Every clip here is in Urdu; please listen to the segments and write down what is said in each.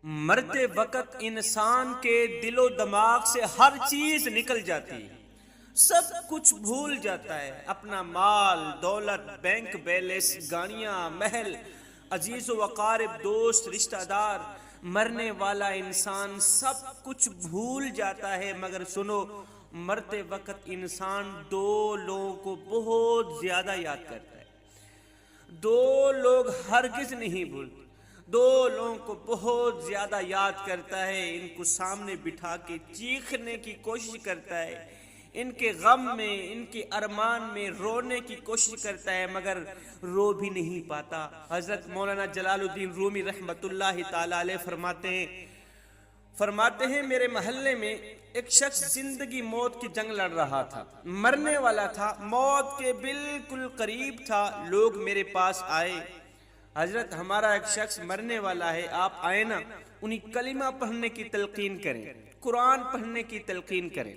مرتے وقت انسان کے دل و دماغ سے ہر چیز نکل جاتی ہے، سب کچھ بھول جاتا ہے، اپنا مال دولت، بینک بیلنس، گاڑیاں، محل، عزیز و اقارب، دوست، رشتہ دار۔ مرنے والا انسان سب کچھ بھول جاتا ہے، مگر سنو، مرتے وقت انسان دو لوگوں کو بہت زیادہ یاد کرتا ہے۔ دو لوگ ہرگز نہیں بھولتے، دو لوگوں کو بہت زیادہ یاد کرتا ہے، ان کو سامنے بٹھا کے چیخنے کی کوشش کرتا ہے، ان کے غم میں، ان کے ارمان میں رونے کی کوشش کرتا ہے، مگر رو بھی نہیں پاتا۔ حضرت مولانا جلال الدین رومی رحمۃ اللہ تعالی علیہ فرماتے ہیں میرے محلے میں ایک شخص زندگی موت کی جنگ لڑ رہا تھا، مرنے والا تھا، موت کے بالکل قریب تھا۔ لوگ میرے پاس آئے، حضرت ہمارا ایک شخص مرنے والا ہے، آپ آئے نا، انہیں کلمہ پڑھنے کی تلقین کریں، قرآن پڑھنے کی تلقین کریں۔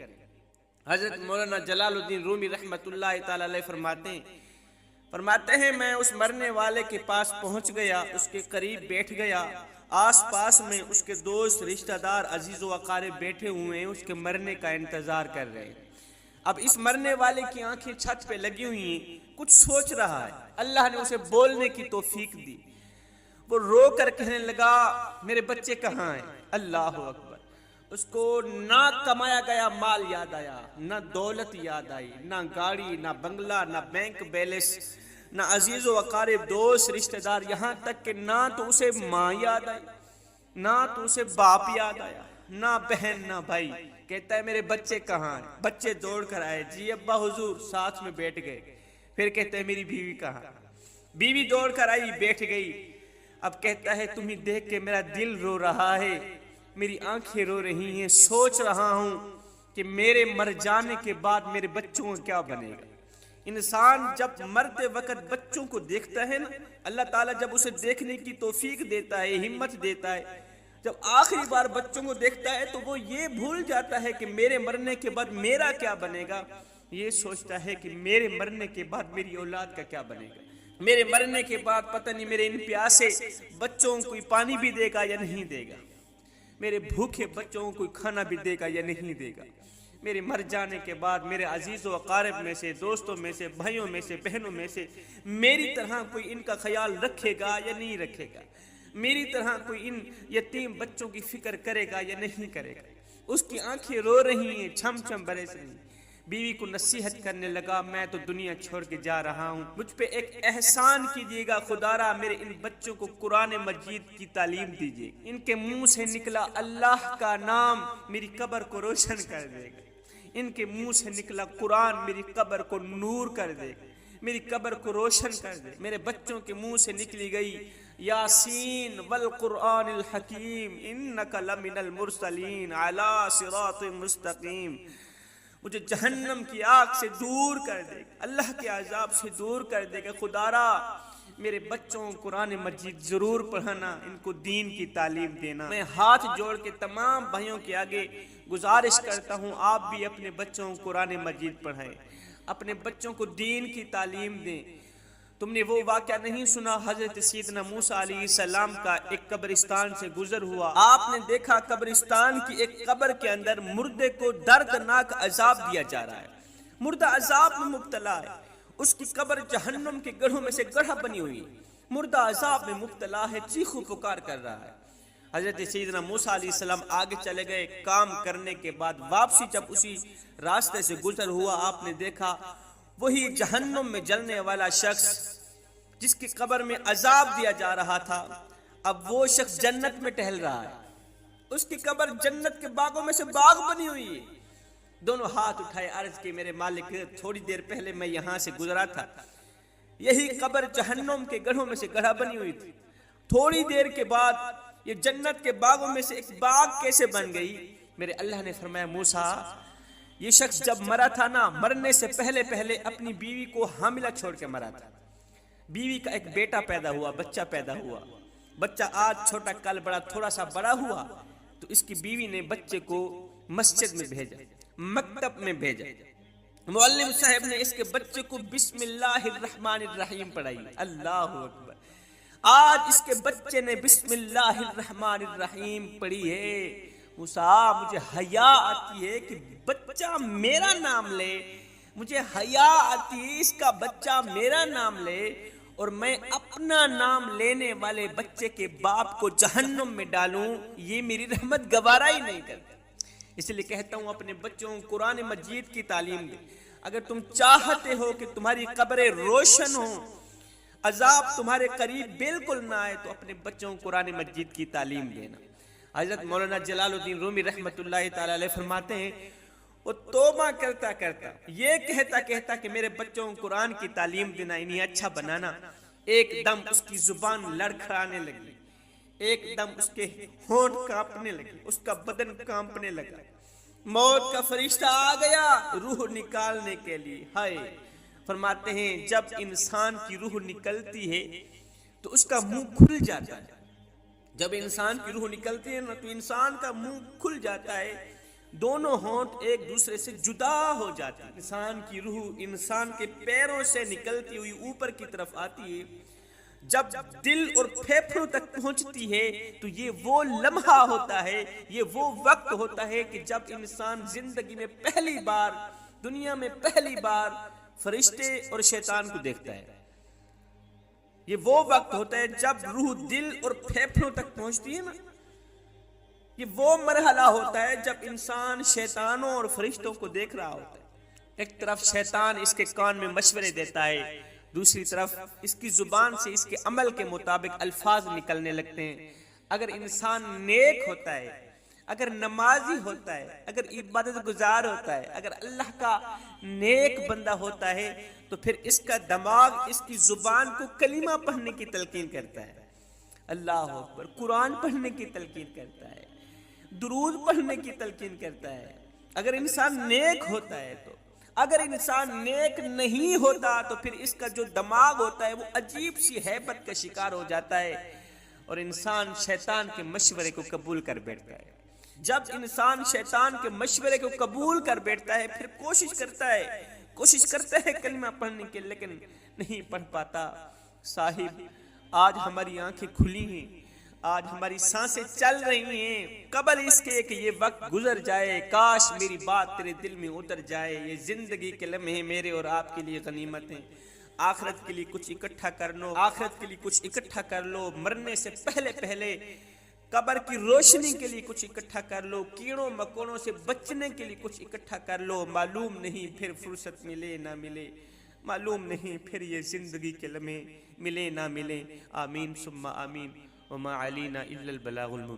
حضرت مولانا جلال الدین رومی رحمۃ اللہ تعالی علیہ فرماتے ہیں میں اس مرنے والے کے پاس پہنچ گیا، اس کے قریب بیٹھ گیا، آس پاس میں اس کے دوست، رشتہ دار، عزیز و اقارب بیٹھے ہوئے ہیں، اس کے مرنے کا انتظار کر رہے ہیں۔ اب اس مرنے والے کی آنکھیں چھت پہ لگی ہوئی ہیں، کچھ سوچ رہا ہے، اللہ نے اسے بولنے کی توفیق دی۔ وہ رو کر کہنے لگا میرے بچے کہاں ہیں؟ اللہ اکبر۔ اس کو نہ کمایا گیا مال یاد آیا، نہ دولت یاد آئی، نہ گاڑی، نہ بنگلہ، نہ بینک بیلنس، نہ عزیز و اقارب، دوست، رشتہ دار، یہاں تک کہ نہ تو اسے ماں یاد آئی، نہ تو اسے باپ یاد آیا، نہ بہن، نہ بھائی۔ کہتا ہے میرے بچے کہاں ہیں؟ بچے دوڑ کر آئے، جی ابا حضور، ساتھ میں بیٹھ گئے۔ پھر کہتا ہے میری بیوی کہاں؟ بیوی دوڑ کر آئی، بیٹھ گئی۔ اب کہتا ہے تمہیں دیکھ کے میرا دل رو رہا ہے، میری آنکھیں رو رہی ہیں، سوچ رہا ہوں کہ میرے مر جانے کے بعد میرے بچوں کا کیا بنے گا۔ انسان جب مرتے وقت بچوں کو دیکھتا ہے نا، اللہ تعالیٰ جب اسے دیکھنے کی توفیق دیتا ہے، ہمت دیتا ہے، جب آخری بار بچوں کو دیکھتا ہے تو وہ یہ بھول جاتا ہے کہ میرے مرنے کے بعد میرا کیا بنے گا، یہ سوچتا ہے کہ میرے مرنے کے بعد میری اولاد کا کیا بنے گا، میرے مرنے کے بعد پتہ نہیں میرے ان پیاسے بچوں کو کوئی پانی بھی دے گا یا نہیں دے گا، میرے بھوکے بچوں کو کوئی کھانا بھی دے گا یا نہیں دے گا، میرے مر جانے کے بعد میرے عزیز و اقارب میں سے، دوستوں میں سے، بھائیوں میں سے، بہنوں میں سے میری طرح کوئی ان کا خیال رکھے گا یا نہیں رکھے گا، میری طرح کوئی ان یتیم بچوں کی فکر کرے گا یا نہیں کرے گا۔ اس کی آنکھیں رو رہی ہیں، چھم چھم برس رہی ہیں۔ بیوی کو نصیحت کرنے لگا میں تو دنیا چھوڑ کے جا رہا ہوں، مجھ پہ ایک احسان کیجیے گا خدا را، میرے ان بچوں کو قرآن مجید کی تعلیم دیجیے، ان کے منہ سے نکلا اللہ کا نام میری قبر کو روشن کر دے گا، ان کے منہ سے نکلا قرآن میری قبر کو نور کر دے گا، میری قبر کو روشن کر دے۔ میرے بچوں کے منہ سے نکلی گئی یاسین والقرآن الحکیم انک لمن المرسلین علی صراط مستقیم، مجھے جہنم کی آگ سے دور کر دے گا، اللہ کے عذاب سے دور کر دے گا۔ خدا را میرے بچوں کو قرآن مجید ضرور پڑھانا، ان کو دین کی تعلیم دینا۔ میں ہاتھ جوڑ کے تمام بھائیوں کے آگے گزارش کرتا ہوں آپ بھی اپنے بچوں کو قرآن مجید پڑھائیں، اپنے بچوں کو دین کی تعلیم دیں۔ تم نے وہ واقعہ نہیں سنا حضرت سیدنا موسیٰ علیہ السلام کا ایک قبرستان سے گزر ہوا، آپ نے دیکھا قبرستان کی ایک قبر کے اندر مردے کو دردناک عذاب دیا جا رہا ہے، مردہ عذاب میں مبتلا ہے، اس کی قبر جہنم کے گڑھوں میں سے گڑھا بنی ہوئی ہے، مردہ عذاب میں مبتلا ہے، چیخ و پکار کر رہا ہے۔ حضرت سیدنا موسیٰ علیہ السلام آگے چلے گئے، کام کرنے کے بعد واپسی جب اسی راستے سے گزر ہوا، آپ نے دیکھا وہی جہنم میں جلنے والا شخص جس کی قبر میں عذاب دیا جا رہا تھا، اب وہ شخص جنت میں ٹہل رہا ہے، اس کی قبر جنت کے باغوں میں سے باغ بنی ہوئی ہے۔ دونوں ہاتھ اٹھائے، عرض کی میرے مالک تھوڑی دیر پہلے میں یہاں سے گزرا تھا، یہی قبر جہنم کے گڑھوں میں سے گڑھا بنی ہوئی تھی، تھوڑی دیر کے بعد یہ جنت کے باغوں میں سے ایک باغ کیسے بن گئی؟ میرے اللہ نے فرمایا موسیٰ یہ شخص جب مرا تھا نا، مرنے سے پہلے اپنی بیوی کو حاملہ چھوڑ کے مرا تھا، بیوی کا ایک بیٹا پیدا ہوا، بچہ پیدا ہوا، بچہ آج چھوٹا کل بڑا، تھوڑا سا بڑا ہوا تو اس کی بیوی نے بچے کو مسجد میں بھیجا، مکتب میں بھیجا، معلم صاحب نے اس کے بچے کو بسم اللہ الرحمن الرحیم پڑھائی، اللہ اکبر۔ آج اس کے بچے نے بسم اللہ الرحمن الرحیم پڑھی ہے، موسیٰ مجھے حیا آتی ہے کہ بچہ میرا نام لے، مجھے حیا آتی ہے اس کا بچہ میرا نام لے، اور میں اپنا نام لینے والے بچے کے باپ کو جہنم میں ڈالوں، یہ میری رحمت گوارا ہی نہیں کرتا۔ اس لیے کہتا ہوں اپنے بچوں کو قرآن مجید کی تعلیم دے۔ اگر تم چاہتے ہو کہ تمہاری قبریں روشن ہوں، عذاب تمہارے قریب بالکل نہ آئے، تو اپنے بچوں کو قرآن مجید کی تعلیم دینا۔ حضرت مولانا جلال الدین رومی رحمۃ اللہ تعالی علیہ فرماتے ہیں، وہ توبہ کرتا کرتا یہ کہتا کہ میرے بچوں کو قرآن کی تعلیم دینا، انہیں اچھا بنانا، ایک دم اس کی زبان لڑکھڑانے لگی، ایک دم اس کے ہونٹ کانپنے لگے، اس کا بدن کانپنے لگا، موت کا فرشتہ آ گیا روح نکالنے کے لیے۔ ہائے، فرماتے ہیں جب انسان کی روح نکلتی ہے تو اس کا منہ کھل جاتا ہے، جب انسان کی روح نکلتی ہے نا تو انسان کا منہ کھل جاتا ہے، دونوں ہونٹ ایک دوسرے سے جدا ہو جاتے ہیں۔ انسان کی روح انسان کے پیروں سے نکلتی ہوئی اوپر کی طرف آتی ہے، جب دل اور پھیپھڑوں تک پہنچتی ہے تو یہ وہ لمحہ ہوتا ہے، یہ وہ وقت ہوتا ہے کہ جب انسان زندگی میں پہلی بار، دنیا میں پہلی بار فرشتے اور شیطان کو دیکھتا ہے۔ یہ وہ وقت ہوتا ہے جب روح دل اور پھیپھڑوں تک پہنچتی ہے نا، یہ وہ مرحلہ ہوتا ہے جب انسان شیطانوں اور فرشتوں کو دیکھ رہا ہوتا ہے۔ ایک طرف شیطان اس کے کان میں مشورے دیتا ہے، دوسری طرف اس کی زبان سے اس کے عمل کے مطابق الفاظ نکلنے لگتے ہیں۔ اگر انسان نیک ہوتا ہے، اگر نمازی ہوتا ہے، اگر عبادت گزار ہوتا ہے، اگر اللہ کا نیک بندہ ہوتا ہے، تو پھر اس کا دماغ اس کی زبان کو کلمہ پڑھنے کی تلقین کرتا ہے، اللہ اکبر، قرآن پڑھنے کی تلقین کرتا ہے، درود پڑھنے کی تلقین کرتا ہے۔ اگر انسان نیک ہوتا ہے تو، اگر انسان نیک نہیں ہوتا تو پھر اس کا جو دماغ ہوتا ہے وہ عجیب سی ہیبت کا شکار ہو جاتا ہے اور انسان شیطان کے مشورے کو قبول کر بیٹھتا ہے۔ جب انسان شیطان کے مشورے کو قبول کر بیٹھتا ہے پھر کوشش کرتا ہے کلمہ پڑھنے کے، لیکن نہیں پڑھ پاتا۔ صاحب، آج ہماری آنکھیں کھلی ہیں، آج ہماری سانسیں چل رہی ہیں، قبل اس کے کہ یہ وقت گزر جائے کاش میری بات تیرے دل میں اتر جائے۔ یہ زندگی کے لمحے میرے اور آپ کے لیے غنیمت ہیں، آخرت کے لیے کچھ اکٹھا کر لو، آخرت کے لیے کچھ اکٹھا کر لو، مرنے سے پہلے قبر کی روشنی کے لیے کچھ اکٹھا کر لو، کیڑوں مکوڑوں سے بچنے کے لیے کچھ اکٹھا کر لو، معلوم نہیں پھر فرصت ملے نہ ملے، معلوم نہیں پھر یہ زندگی کے لمحے ملے نہ ملے۔ آمین ثم آمین، وما علینا الا البلاغ المبین۔